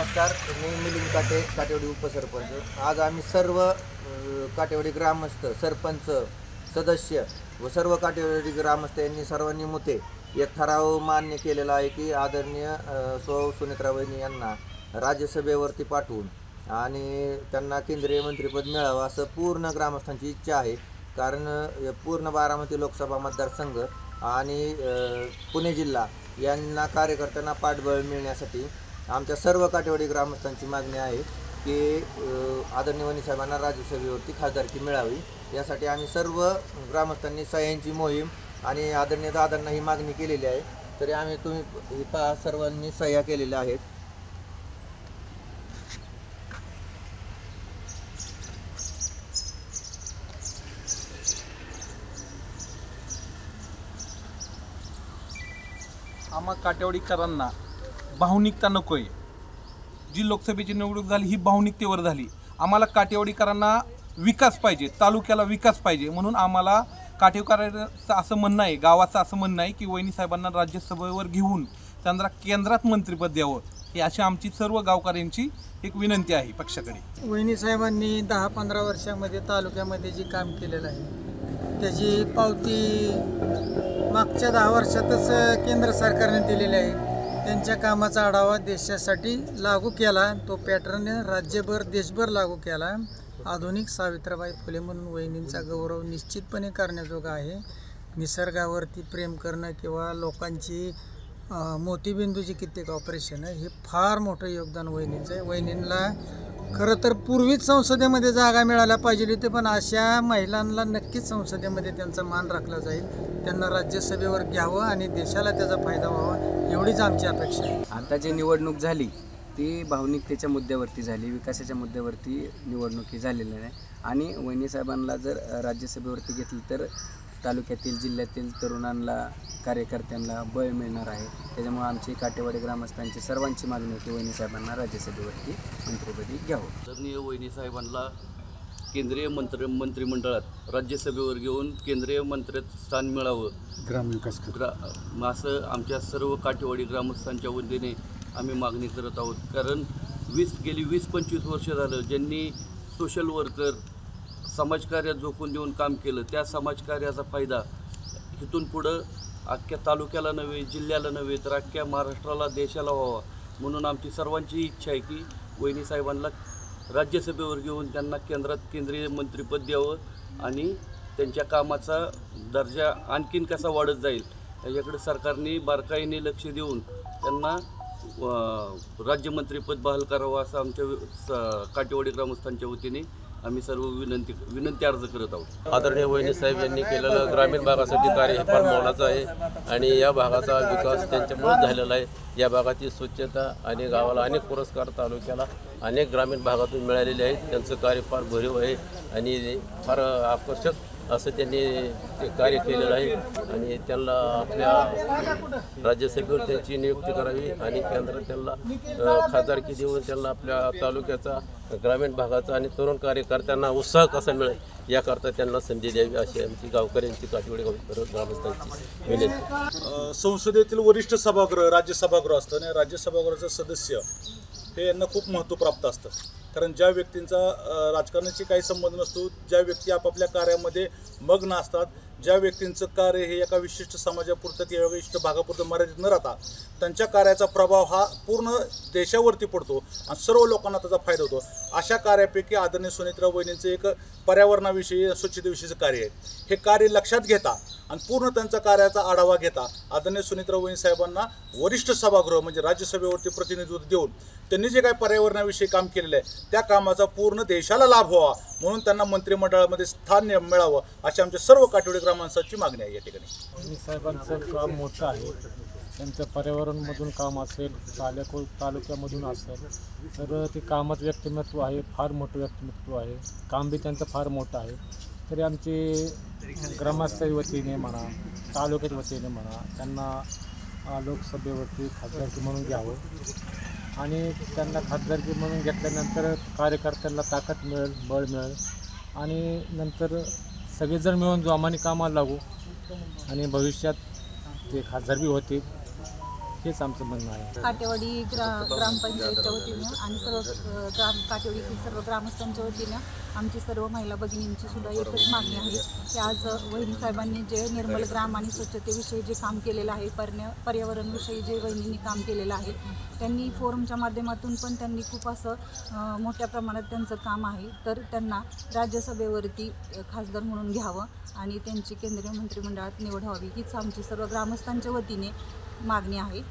नमस्कार, मी मिलिंद काटे, काटेवाडी उपसरपंच। आज आम्ही सर्व काटेवाडी ग्रामस्थ, सरपंच, सदस्य व सर्व काटेवाडी ग्रामस्थ यांनी सर्वांनी मुते एक ठराव मान्य केलेला आहे की आदरणीय सुनेत्रा वहिनी यांना राज्यसभेवरती पाठवून आणि त्यांना केंद्रीय मंत्रिपद मिळावं असं पूर्ण ग्रामस्थांची इच्छा आहे। कारण पूर्ण बारामती लोकसभा मतदारसंघ आणि पुणे जिल्हा यांना कार्यकर्त्यांना पाठबळ मिळण्यासाठी आमच्या सर्व काटेवाडी ग्रामस्थांची मागणी आहे की आदरणीय वहिनी साहेबांना राज्यसभेवरती खासदारकी मिळावी। यासाठी आम्ही सर्व ग्रामस्थांनी सह्यांची मोहीम आणि आदरणीय दादांना ही मागणी केलेली आहे। तरी आम्ही तुम्ही सर्वांनी सह्या केलेल्या आहेत। आम्हा काटेवाडीकरांना भावनिकता नको आहे। जी लोकसभेची निवडणूक झाली ही भावनिकतेवर झाली। आम्हाला काटेवाडीकरांना विकास पाहिजे, तालुक्याला विकास पाहिजे, म्हणून आम्हाला काटेवाडीकरांचं असं म्हणणं आहे, गावाचं असं म्हणणं आहे की वहिनी साहेबांना राज्यसभेवर घेऊन त्यांना केंद्रात मंत्रिपद द्यावं, ही अशी आमची सर्व गावकऱ्यांची एक विनंती आहे पक्षाकडे। वहिनी साहेबांनी 10-15 वर्षामध्ये तालुक्यामध्ये जे काम केलेलं आहे त्याची पावती मागच्या 10 वर्षातच केंद्र सरकारने दिलेली आहे। त्यांच्या कामाचा आढावा देशासाठी लागू केला, तो पॅटर्न राज्यभर देशभर लागू केला। आधुनिक सावित्रीबाई फुले म्हणून वहिनींचा गौरव निश्चितपणे करण्याजोगा आहे। निसर्गावरती प्रेम करणं किंवा लोकांची मोतीबिंदूची कित्येक ऑपरेशन हे फार मोठं योगदान वहिनींचं आहे। वहिनींना खरं तर पूर्वीच संसदेमध्ये जागा मिळायला पाहिजे होती, पण अशा महिलांना नक्कीच संसदेमध्ये त्यांचा मान राखला जाईल। त्यांना राज्यसभेवर घ्यावं आणि देशाला त्याचा फायदा व्हावा एवढीच आमची अपेक्षा आहे। आता जी निवडणूक झाली ती भावनिकतेच्या मुद्द्यावरती झाली, विकासाच्या मुद्द्यावरती निवडणुकी झालेल्या नाही। आणि वहिनी साहेबांना जर राज्यसभेवरती घेतली तर तालुक्यातील जिल्ह्यातील तरुणांना कार्यकर्त्यांना बळ मिळणार आहे। त्याच्यामुळे आमची काटेवाडी ग्रामस्थांची सर्वांची मागणी आहे की वहिनी साहेबांना राज्यसभेवरती मंत्रिपदी घ्यावं। आदरणीय वहिनी साहेबांना केंद्रीय मंत्रिमंडळात राज्यसभेवर घेऊन केंद्रीय मंत्रिस्थान मिळावं, ग्रामविकास असं आमच्या सर्व काटेवाडी ग्रामस्थांच्या वतीने आम्ही मागणी करत आहोत। कारण गेली 20-25 वर्ष झालं ज्यांनी सोशल वर्कर समाजकार्यात झोकून देऊन काम केलं, त्या समाजकार्याचा फायदा इथून पुढं अख्ख्या तालुक्याला नव्हे, जिल्ह्याला नव्हे, तर अख्ख्या महाराष्ट्राला, देशाला व्हावा। म्हणून आमची सर्वांची इच्छा आहे की वहिनी साहेबांना राज्यसभेवर घेऊन त्यांना केंद्रीय मंत्रिपद द्यावं आणि त्यांच्या कामाचा दर्जा आणखीन कसा वाढत जाईल याच्याकडे सरकारने बारकाईने लक्ष देऊन त्यांना राज्यमंत्रीपद बहाल करावं असं आमच्या काटेवाडी ग्रामस्थांच्या वतीने आम्ही सर्व विनंती अर्ज करत आहोत। आदरणीय वहिनी साहेब यांनी केलेलं ग्रामीण भागासाठी कार्य हे फार मोलाचं आहे आणि या भागाचा विकास त्यांच्यामुळेच झालेला आहे। या भागाची स्वच्छता आणि गावाला अनेक पुरस्कार, तालुक्याला अनेक ग्रामीण भागातून मिळालेले आहेत। त्यांचं कार्य फार भरीव आहे आणि फार आकर्षक असं त्यांनी ते कार्य केलेलं आहे आणि त्यांना आपल्या राज्यसभेवर त्यांची नियुक्ती करावी आणि केंद्रात त्यांना खासदारकी देऊन त्यांना आपल्या तालुक्याचा, ग्रामीण भागाचा आणि तरुण कार्यकर्त्यांना उत्साह कसा मिळेल याकरता त्यांना संधी द्यावी अशी आमची गावकऱ्यांची काटेवाडी ग्रामस्थांची विनंती। संसदेतील वरिष्ठ सभागृह राज्यसभागृह असतं आणि राज्यसभागृहाचं सदस्य हे यांना खूप महत्त्व प्राप्त असतं। कारण ज्या व्यक्तींचा राजकारणाशी काही संबंध नसतो, ज्या व्यक्ती आपापल्या कार्यामध्ये मग्न असतात, ज्या व्यक्तींचं कार्य हे एका विशिष्ट समाजापुरतं किंवा विशिष्ट भागापुरतं मर्यादित न राहता त्यांच्या कार्याचा प्रभाव हा पूर्ण देशावरती पडतो आणि सर्व लोकांना त्याचा फायदा होतो। अशा कार्यापैकी आदरणीय सुनेत्रा वहिनींचं एक पर्यावरणाविषयी, स्वच्छतेविषयीचं कार्य आहे। हे कार्य लक्षात घेता आणि पूर्ण त्यांचा कार्याचा आढावा घेता आदरणीय सुनेत्रा वहिनी साहेबांना वरिष्ठ सभागृह म्हणजे राज्यसभेवरती प्रतिनिधित्व देऊन त्यांनी जे काही पर्यावरणाविषयी काम केलेलं आहे त्या कामाचा पूर्ण देशाला लाभ व्हावा म्हणून त्यांना मंत्रिमंडळामध्ये स्थान मिळावं अशी आमच्या सर्व काटेवाडी ग्रामस्थांची मागणी आहे। या ठिकाणी वहिनी साहेबांचं काम मोठं आहे, त्यांचं पर्यावरणमधून काम असेल, तालुक्यामधून असेल, तर ते कामाचं व्यक्तिमत्व आहे, फार मोठं व्यक्तिमत्व आहे, काम बी त्यांचं फार मोठं आहे। तरी आमची ग्रामस्थांच्या वतीने म्हणा, तालुक्याच्या वतीने म्हणा, त्यांना लोकसभेवरती खासदारकी म्हणून घ्यावं आणि त्यांना खासदारकी म्हणून घेतल्यानंतर कार्यकर्त्यांना ताकद मिळेल, बळ मिळेल आणि नंतर सगळेजण मिळून जोमाने कामाला लागू आणि भविष्यात ते खासदार बी होतील हेच आमचं म्हणणं आहे. काटेवाडी ग्रामपंचायतच्या वतीनं आणि सर्व काटेवाडीतील सर्व ग्रामस्थांच्या वतीनं आमची सर्व महिला भगिनींची सुद्धा एकच मागणी आहे की आज वहिनी साहेबांनी जे निर्मल ग्राम आणि स्वच्छतेविषयी जे काम केलेलं आहे, पर्यावरणविषयी जे वहिनींनी काम केलेलं आहे, त्यांनी फोरमच्या माध्यमातून पण त्यांनी खूप असं मोठ्या प्रमाणात त्यांचं काम आहे, तर त्यांना राज्यसभेवरती खासदार म्हणून घ्यावं आणि त्यांची केंद्रीय मंत्रिमंडळात निवड व्हावी हीच आमची सर्व ग्रामस्थांच्या वतीने मागणी आहे.